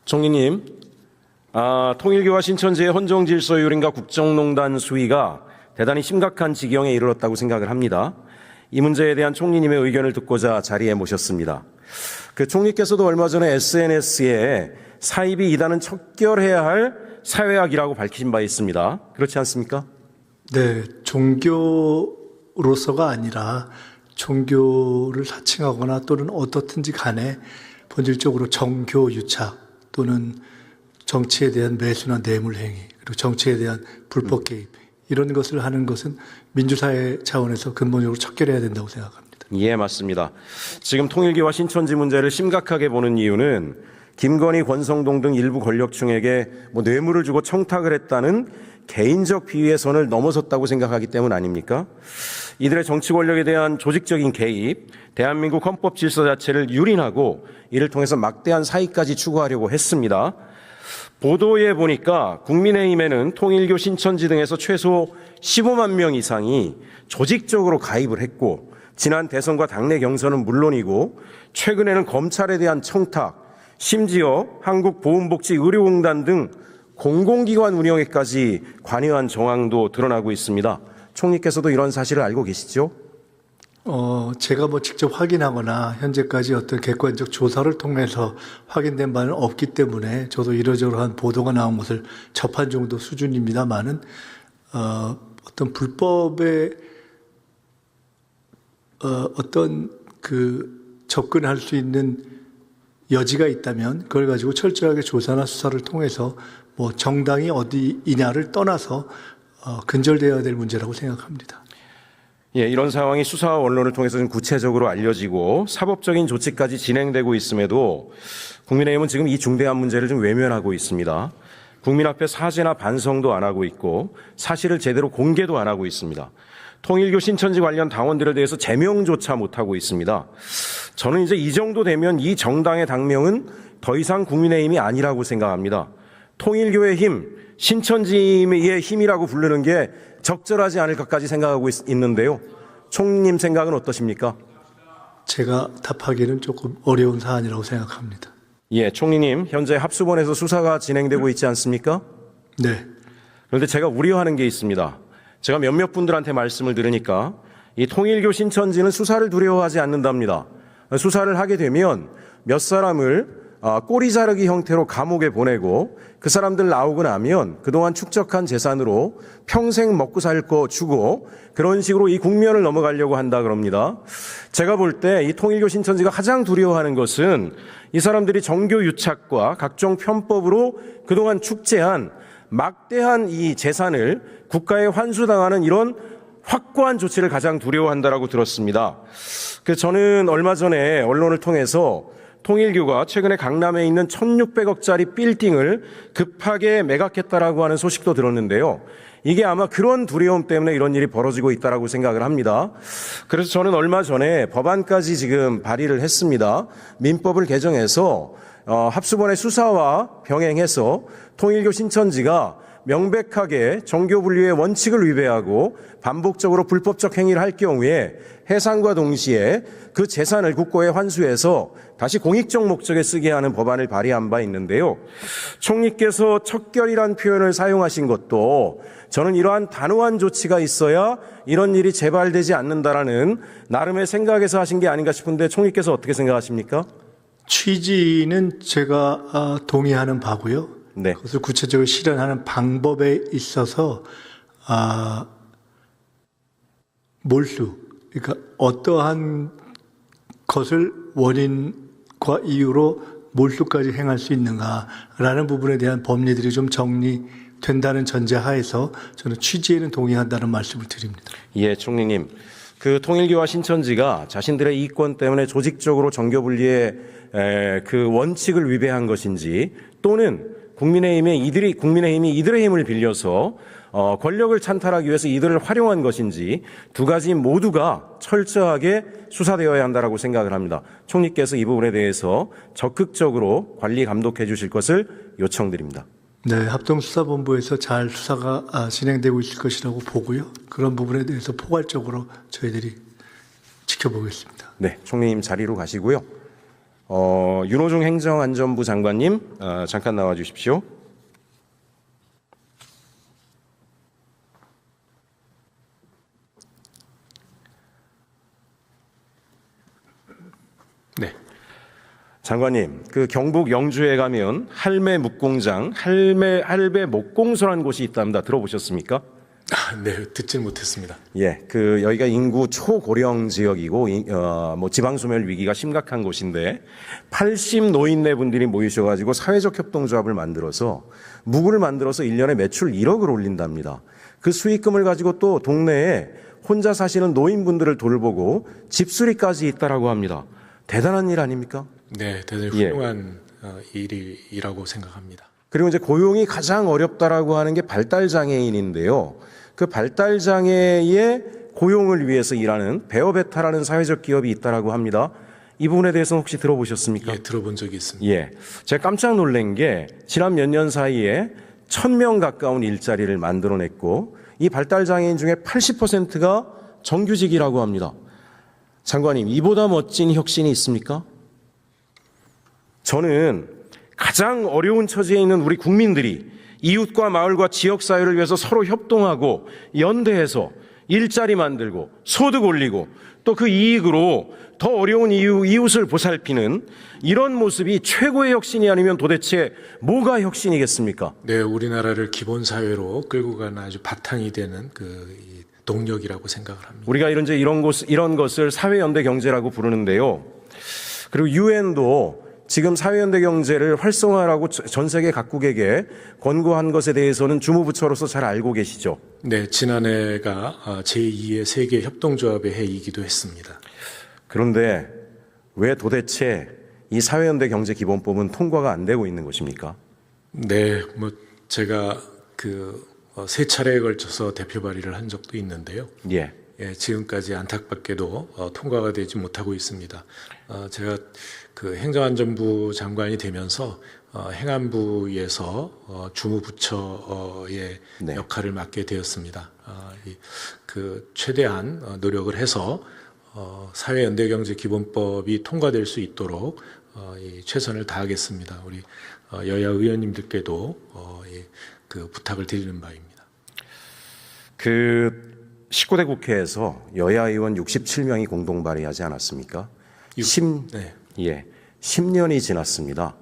총리님, 통일교와 신천지의 헌정질서유린과 국정농단 수위가 대단히 심각한 지경에 이르렀다고 생각을 합니다. 이 문제에 대한 총리님의 의견을 듣고자 자리에 모셨습니다. 총리께서도 얼마 전에 SNS에 사입이 이단은 척결해야 할 사회악이라고 밝히신 바 있습니다. 그렇지 않습니까? 네, 종교로서가 아니라 종교를 사칭하거나 또는 어떻든지 간에 본질적으로 정교 유착 또는 정치에 대한 매수나 뇌물 행위 그리고 정치에 대한 불법 개입 이런 것을 하는 것은 민주사회 차원에서 근본적으로 척결해야 된다고 생각합니다. 예, 맞습니다. 지금 통일교와 신천지 문제를 심각하게 보는 이유는 김건희, 권성동 등 일부 권력층에게 뇌물을 주고 청탁을 했다는 개인적 비위의 선을 넘어섰다고 생각하기 때문 아닙니까? 이들의 정치 권력에 대한 조직적인 개입, 대한민국 헌법 질서 자체를 유린하고 이를 통해서 막대한 사익까지 추구하려고 했습니다. 보도에 보니까 국민의힘에는 통일교, 신천지 등에서 최소 15만 명 이상이 조직적으로 가입을 했고 지난 대선과 당내 경선은 물론이고 최근에는 검찰에 대한 청탁, 심지어 한국보훈복지의료공단 등 공공기관 운영에까지 관여한 정황도 드러나고 있습니다. 총리께서도 이런 사실을 알고 계시죠? 제가 직접 확인하거나 현재까지 어떤 객관적 조사를 통해서 확인된 바는 없기 때문에 저도 이러저러한 보도가 나온 것을 접한 정도 수준입니다만은 어떤 불법의 어떤 접근할 수 있는 여지가 있다면 그걸 가지고 철저하게 조사나 수사를 통해서 정당이 어디이냐를 떠나서 근절되어야 될 문제라고 생각합니다. 예, 이런 상황이 수사와 언론을 통해서 좀 구체적으로 알려지고 사법적인 조치까지 진행되고 있음에도 국민의힘은 지금 이 중대한 문제를 좀 외면하고 있습니다. 국민 앞에 사죄나 반성도 안 하고 있고 사실을 제대로 공개도 안 하고 있습니다. 통일교, 신천지 관련 당원들에 대해서 제명조차 못하고 있습니다. 저는 이제 이 정도 되면 이 정당의 당명은 더 이상 국민의힘이 아니라고 생각합니다. 통일교의 힘, 신천지의 힘이라고 부르는 게 적절하지 않을 것까지 생각하고 있는데요. 총리님 생각은 어떠십니까? 제가 답하기는 조금 어려운 사안이라고 생각합니다. 예, 총리님, 현재 합수본에서 수사가 진행되고 있지 않습니까? 네. 그런데 제가 우려하는 게 있습니다. 제가 몇몇 분들한테 말씀을 들으니까 이 통일교, 신천지는 수사를 두려워하지 않는답니다. 수사를 하게 되면 몇 사람을 꼬리 자르기 형태로 감옥에 보내고 그 사람들 나오고 나면 그동안 축적한 재산으로 평생 먹고 살 거 주고 그런 식으로 이 국면을 넘어가려고 한다 그럽니다. 제가 볼 때 이 통일교, 신천지가 가장 두려워하는 것은 이 사람들이 정교 유착과 각종 편법으로 그동안 축제한 막대한 이 재산을 국가에 환수당하는 이런 확고한 조치를 가장 두려워한다라고 들었습니다. 저는 얼마 전에 언론을 통해서 통일교가 최근에 강남에 있는 1,600억짜리 빌딩을 급하게 매각했다라고 하는 소식도 들었는데요. 이게 아마 그런 두려움 때문에 이런 일이 벌어지고 있다라고 생각을 합니다. 그래서 저는 얼마 전에 법안까지 지금 발의를 했습니다. 민법을 개정해서 합수본의 수사와 병행해서 통일교, 신천지가 명백하게 정교 분리의 원칙을 위배하고 반복적으로 불법적 행위를 할 경우에 해산과 동시에 그 재산을 국고에 환수해서 다시 공익적 목적에 쓰게 하는 법안을 발의한 바 있는데요. 총리께서 척결이란 표현을 사용하신 것도 저는 이러한 단호한 조치가 있어야 이런 일이 재발되지 않는다라는 나름의 생각에서 하신 게 아닌가 싶은데 총리께서 어떻게 생각하십니까? 취지는 제가 동의하는 바고요. 네. 그것을 구체적으로 실현하는 방법에 있어서 몰수, 그러니까 어떠한 것을 원인과 이유로 몰수까지 행할 수 있는가라는 부분에 대한 법리들이 좀 정리된다는 전제하에서 저는 취지에는 동의한다는 말씀을 드립니다. 예, 총리님. 통일교와 신천지가 자신들의 이권 때문에 조직적으로 정교 분리의 그 원칙을 위배한 것인지 또는 국민의힘이 이들의 힘을 빌려서 권력을 찬탈하기 위해서 이들을 활용한 것인지 두 가지 모두가 철저하게 수사되어야 한다라고 생각을 합니다. 총리께서 이 부분에 대해서 적극적으로 관리 감독해 주실 것을 요청드립니다. 네, 합동수사본부에서 잘 수사가 진행되고 있을 것이라고 보고요. 그런 부분에 대해서 포괄적으로 저희들이 지켜보겠습니다. 네, 총리님 자리로 가시고요. 윤호중 행정안전부 장관님 잠깐 나와 주십시오. 네. 장관님, 그 경북 영주에 가면 할매 묵공장, 할배 목공소라는 곳이 있답니다. 들어보셨습니까? 네, 듣진 못했습니다. 예, 여기가 인구 초고령 지역이고, 뭐 지방소멸 위기가 심각한 곳인데, 80 노인네 분들이 모이셔가지고 사회적 협동조합을 만들어서, 묵을 만들어서 1년에 매출 1억을 올린답니다. 그 수익금을 가지고 또 동네에 혼자 사시는 노인분들을 돌보고 집수리까지 있다라고 합니다. 대단한 일 아닙니까? 네, 대단히 훌륭한 일이라고 생각합니다. 그리고 이제 고용이 가장 어렵다라고 하는 게 발달장애인인데요. 그 발달장애의 고용을 위해서 일하는 베어베타라는 사회적 기업이 있다라고 합니다. 이 부분에 대해서는 혹시 들어보셨습니까? 예, 들어본 적이 있습니다. 예. 제가 깜짝 놀란 게 지난 몇 년 사이에 1000명 가까운 일자리를 만들어냈고 이 발달장애인 중에 80%가 정규직이라고 합니다. 장관님, 이보다 멋진 혁신이 있습니까? 저는 가장 어려운 처지에 있는 우리 국민들이 이웃과 마을과 지역사회를 위해서 서로 협동하고 연대해서 일자리 만들고 소득 올리고 또 그 이익으로 더 어려운 이웃을 보살피는 이런 모습이 최고의 혁신이 아니면 도대체 뭐가 혁신이겠습니까? 네, 우리나라를 기본사회로 끌고 가는 아주 바탕이 되는 이 동력이라고 생각을 합니다. 우리가 이런 것을 사회연대 경제라고 부르는데요. 그리고 유엔도 지금 사회연대 경제를 활성화하라고 전 세계 각국에게 권고한 것에 대해서는 주무부처로서 잘 알고 계시죠? 네, 지난해가 제2의 세계 협동조합의 해이기도 했습니다. 그런데 왜 도대체 이 사회연대 경제기본법은 통과가 안 되고 있는 것입니까? 네, 뭐 제가 세 차례에 걸쳐서 대표 발의를 한 적도 있는데요. 예. 예, 지금까지 안타깝게도 통과가 되지 못하고 있습니다. 제가 행정안전부 장관이 되면서 행안부에서 주무부처의 네. 역할을 맡게 되었습니다. 최대한 노력을 해서 사회연대경제기본법이 통과될 수 있도록 최선을 다하겠습니다. 우리 여야 의원님들께도 부탁을 드리는 바입니다. 19대 국회에서 여야 의원 67명이 공동 발의하지 않았습니까? 네. 예, 10년이 지났습니다.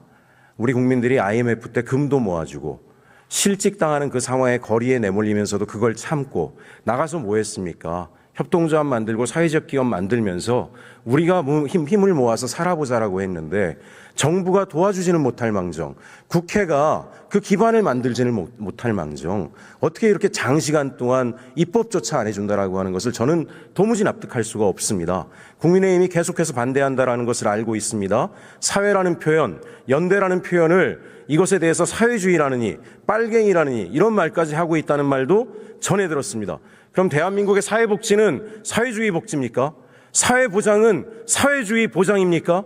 우리 국민들이 IMF 때 금도 모아주고 실직당하는 그 상황에 거리에 내몰리면서도 그걸 참고 나가서 뭐 했습니까? 협동조합 만들고 사회적 기업 만들면서 우리가 힘을 모아서 살아보자라고 했는데 정부가 도와주지는 못할 망정, 국회가 그 기반을 만들지는 못할 망정, 어떻게 이렇게 장시간 동안 입법조차 안 해준다라고 하는 것을 저는 도무지 납득할 수가 없습니다. 국민의힘이 계속해서 반대한다라는 것을 알고 있습니다. 사회라는 표현, 연대라는 표현을 이것에 대해서 사회주의라느니 빨갱이라느니 이런 말까지 하고 있다는 말도 전해 들었습니다. 그럼 대한민국의 사회복지는 사회주의 복지입니까? 사회보장은 사회주의 보장입니까?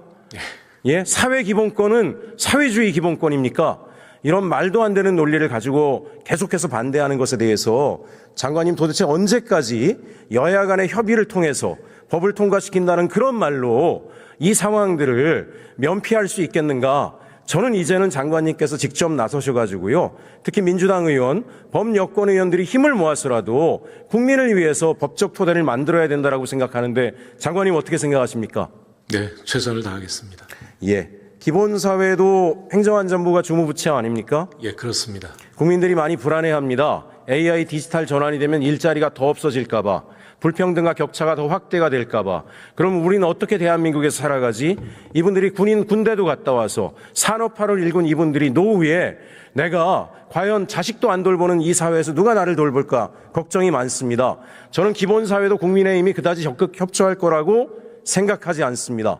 예, 사회기본권은 사회주의 기본권입니까? 이런 말도 안 되는 논리를 가지고 계속해서 반대하는 것에 대해서 장관님 도대체 언제까지 여야 간의 협의를 통해서 법을 통과시킨다는 그런 말로 이 상황들을 면피할 수 있겠는가? 저는 이제는 장관님께서 직접 나서셔가지고요. 특히 민주당 의원, 범여권 의원들이 힘을 모아서라도 국민을 위해서 법적 토대를 만들어야 된다라고 생각하는데 장관님 어떻게 생각하십니까? 네, 최선을 다하겠습니다. 예. 기본사회도 행정안전부가 주무부처 아닙니까? 예, 그렇습니다. 국민들이 많이 불안해합니다. AI 디지털 전환이 되면 일자리가 더 없어질까봐, 불평등과 격차가 더 확대가 될까봐. 그럼 우리는 어떻게 대한민국에서 살아가지? 이분들이 군대도 갔다 와서 산업화를 일군 이분들이 노후에 내가 과연 자식도 안 돌보는 이 사회에서 누가 나를 돌볼까 걱정이 많습니다. 저는 기본사회도 국민의힘이 그다지 적극 협조할 거라고 생각하지 않습니다.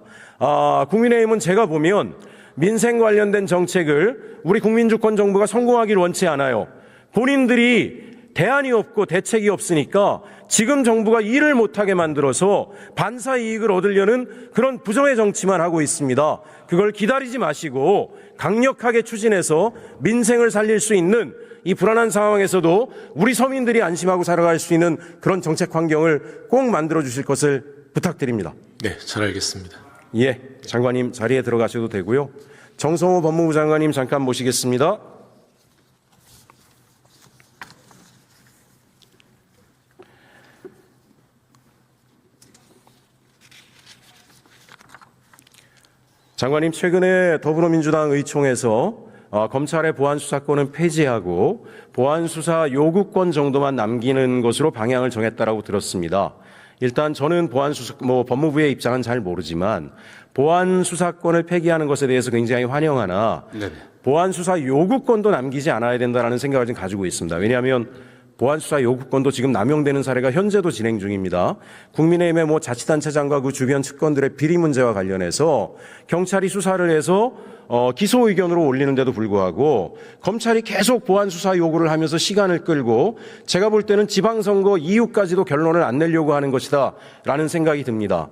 국민의힘은 제가 보면 민생 관련된 정책을 우리 국민주권 정부가 성공하길 원치 않아요. 본인들이 대안이 없고 대책이 없으니까 지금 정부가 일을 못하게 만들어서 반사 이익을 얻으려는 그런 부정의 정치만 하고 있습니다. 그걸 기다리지 마시고 강력하게 추진해서 민생을 살릴 수 있는 이 불안한 상황에서도 우리 서민들이 안심하고 살아갈 수 있는 그런 정책 환경을 꼭 만들어 주실 것을 부탁드립니다. 네, 잘 알겠습니다. 예, 장관님 자리에 들어가셔도 되고요. 정성호 법무부 장관님 잠깐 모시겠습니다. 장관님, 최근에 더불어민주당 의총에서 검찰의 보안수사권은 폐지하고 보안수사 요구권 정도만 남기는 것으로 방향을 정했다라고 들었습니다. 일단 저는 법무부의 입장은 잘 모르지만 보안수사권을 폐기하는 것에 대해서 굉장히 환영하나 네네. 보안수사 요구권도 남기지 않아야 된다는 생각을 좀 가지고 있습니다. 왜냐하면 보안수사 요구권도 지금 남용되는 사례가 현재도 진행 중입니다. 국민의힘의 자치단체장과 그 주변 측근들의 비리 문제와 관련해서 경찰이 수사를 해서 기소 의견으로 올리는데도 불구하고 검찰이 계속 보안수사 요구를 하면서 시간을 끌고 제가 볼 때는 지방선거 이후까지도 결론을 안 내려고 하는 것이다 라는 생각이 듭니다.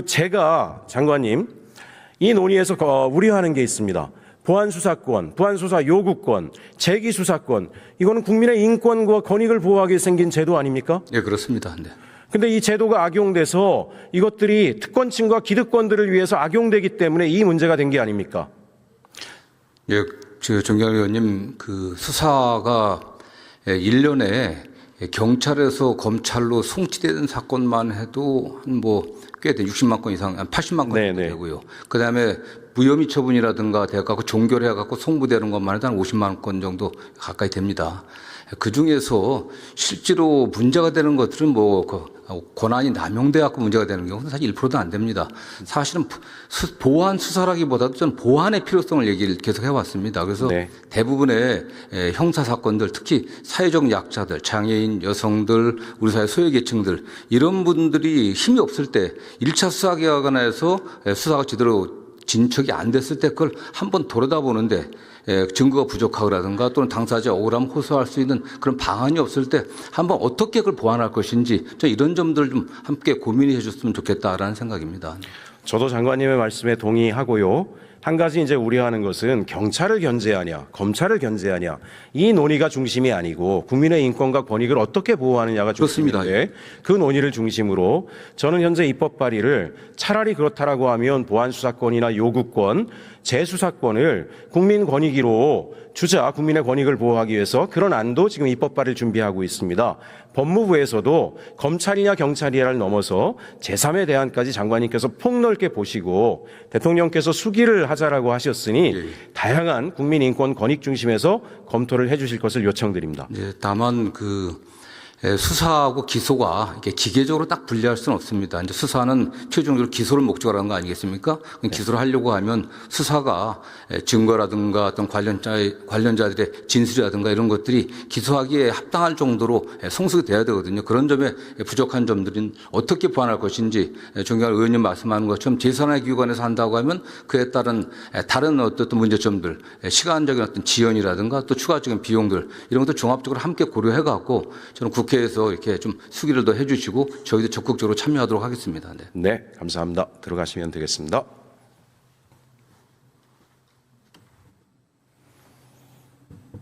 제가 장관님 이 논의에서 우려하는 게 있습니다. 보안수사권, 보안수사 요구권, 재기수사권, 이거는 국민의 인권과 권익을 보호하기 위해 생긴 제도 아닙니까? 예, 그렇습니다. 네. 근데 이 제도가 악용돼서 이것들이 특권층과 기득권들을 위해서 악용되기 때문에 이 문제가 된 게 아닙니까? 예, 정경영 의원님, 수사가 1년에 경찰에서 검찰로 송치되는 사건만 해도 꽤 돼. 60만 건 이상, 한 80만 건 정도 되고요. 그 다음에 무혐의 처분이라든가 돼갖고 종결해갖고 송부되는 것만 해도 한 50만 건 정도 가까이 됩니다. 그 중에서 실제로 문제가 되는 것들은 권한이 남용돼갖고 문제가 되는 경우는 사실 1%도 안 됩니다. 사실은 보안 수사라기보다도 저는 보안의 필요성을 얘기를 계속 해왔습니다. 그래서 대부분의 형사 사건들, 특히 사회적 약자들, 장애인, 여성들, 우리 사회 소외계층들 이런 분들이 힘이 없을 때 1차 수사기관에서 수사가 제대로 진척이 안 됐을 때 그걸 한번 돌아다보는데 증거가 부족하거라든가 또는 당사자 억울함 호소할 수 있는 그런 방안이 없을 때 한번 어떻게 그걸 보완할 것인지 이런 점들 좀 함께 고민해 주셨으면 좋겠다라는 생각입니다. 저도 장관님의 말씀에 동의하고요. 한 가지 이제 우려하는 것은 경찰을 견제하냐, 검찰을 견제하냐 이 논의가 중심이 아니고 국민의 인권과 권익을 어떻게 보호하느냐가 중심인데 그 논의를 중심으로 저는 현재 입법 발의를 차라리 그렇다라고 하면 보안수사권이나 요구권, 재수사권을 국민권익위로 주자, 국민의 권익을 보호하기 위해서 그런 안도 지금 입법 발의를 준비하고 있습니다. 법무부에서도 검찰이냐 경찰이냐를 넘어서 제3의 대안까지 장관님께서 폭넓게 보시고 대통령께서 수기를 하자라고 하셨으니 다양한 국민인권 권익 중심에서 검토를 해 주실 것을 요청드립니다. 다만 수사하고 기소가 이렇게 기계적으로 딱 분리할 수는 없습니다. 이제 수사는 최종적으로 기소를 목적으로 하는 거 아니겠습니까? 기소를 하려고 하면 수사가 증거라든가 어떤 관련자들의 진술이라든가 이런 것들이 기소하기에 합당할 정도로 성숙이 돼야 되거든요. 그런 점에 부족한 점들은 어떻게 보완할 것인지 존경하는 의원님 말씀하는 것처럼 제3의 기관에서 한다고 하면 그에 따른 다른 어떤 문제점들, 시간적인 어떤 지연이라든가 또 추가적인 비용들 이런 것도 종합적으로 함께 고려해 갖고 저는 국회에서 이렇게 좀 수기를 더 해주시고 저희도 적극적으로 참여하도록 하겠습니다. 네, 감사합니다. 들어가시면 되겠습니다.